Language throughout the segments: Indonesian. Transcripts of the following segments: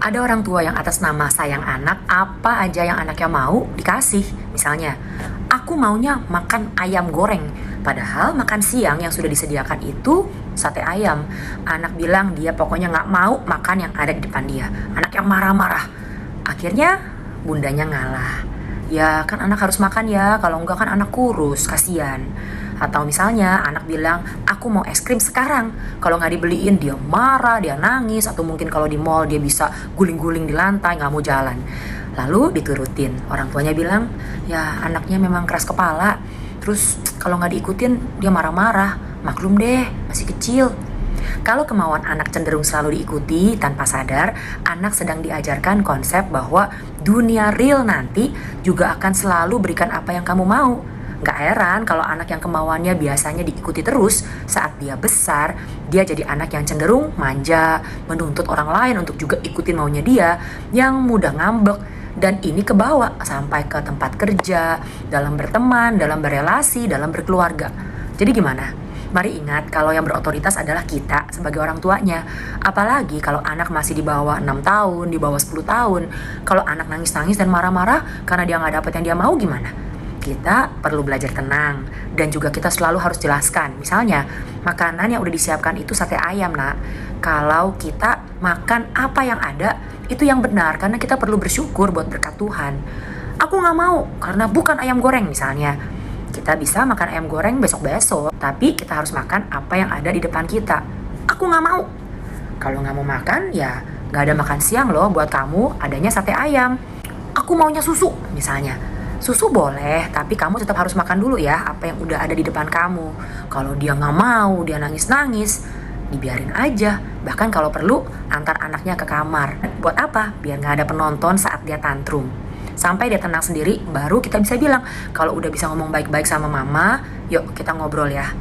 Ada orang tua yang atas nama sayang anak, apa aja yang anaknya mau dikasih. Misalnya, aku maunya makan ayam goreng. Padahal makan siang yang sudah disediakan itu sate ayam. Anak bilang dia pokoknya nggak mau makan yang ada di depan dia. Anak yang marah-marah. Akhirnya bundanya ngalah. Ya kan anak harus makan ya, kalau enggak kan anak kurus, kasihan. Atau misalnya anak bilang, aku mau es krim sekarang. Kalau nggak dibeliin dia marah, dia nangis. Atau mungkin kalau di mall dia bisa guling-guling di lantai, nggak mau jalan. Lalu diturutin. Orang tuanya bilang, ya anaknya memang keras kepala. Terus kalau nggak diikutin dia marah-marah. Maklum deh, masih kecil. Kalau kemauan anak cenderung selalu diikuti tanpa sadar, anak sedang diajarkan konsep bahwa dunia real nanti juga akan selalu berikan apa yang kamu mau. Gak heran kalau anak yang kemauannya biasanya diikuti terus, saat dia besar, dia jadi anak yang cenderung manja, menuntut orang lain untuk juga ikutin maunya dia, yang mudah ngambek. Dan ini kebawa sampai ke tempat kerja, dalam berteman, dalam berelasi, dalam berkeluarga. Jadi gimana? Mari ingat kalau yang berotoritas adalah kita sebagai orang tuanya. Apalagi kalau anak masih di bawah 6 tahun, di bawah 10 tahun. Kalau anak nangis-nangis dan marah-marah karena dia gak dapet yang dia mau, gimana? Kita perlu belajar tenang. Dan juga kita selalu harus jelaskan. Misalnya, makanan yang udah disiapkan itu sate ayam, nak. Kalau kita makan apa yang ada, itu yang benar. Karena kita perlu bersyukur buat berkat Tuhan. Aku gak mau karena bukan ayam goreng misalnya. Kita bisa makan ayam goreng besok-besok, tapi kita harus makan apa yang ada di depan kita. Aku gak mau. Kalau gak mau makan, ya gak ada makan siang loh buat kamu, adanya sate ayam. Aku maunya susu, misalnya. Susu boleh, tapi kamu tetap harus makan dulu ya apa yang udah ada di depan kamu. Kalau dia gak mau, dia nangis-nangis, dibiarin aja. Bahkan kalau perlu, antar anaknya ke kamar. Buat apa? Biar gak ada penonton saat dia tantrum. Sampai dia tenang sendiri, baru kita bisa bilang, kalau udah bisa ngomong baik-baik sama mama, yuk kita ngobrol ya.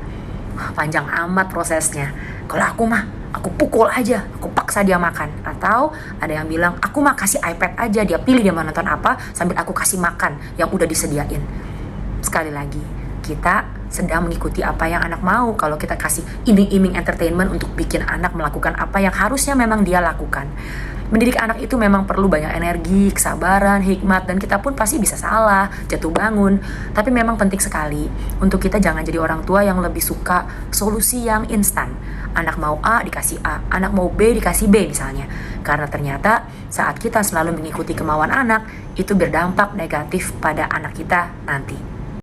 Panjang amat prosesnya. Kalau aku mah, aku pukul aja, aku paksa dia makan. Atau ada yang bilang, aku mah kasih iPad aja, dia pilih dia mau nonton apa, sambil aku kasih makan yang udah disediain. Sekali lagi, kita sedang mengikuti apa yang anak mau. Kalau kita kasih iming-iming entertainment untuk bikin anak melakukan apa yang harusnya memang dia lakukan. Mendidik anak itu memang perlu banyak energi, kesabaran, hikmat, dan kita pun pasti bisa salah, jatuh bangun. Tapi memang penting sekali untuk kita jangan jadi orang tua yang lebih suka solusi yang instan. Anak mau A dikasih A, anak mau B dikasih B misalnya. Karena ternyata saat kita selalu mengikuti kemauan anak, itu berdampak negatif pada anak kita nanti.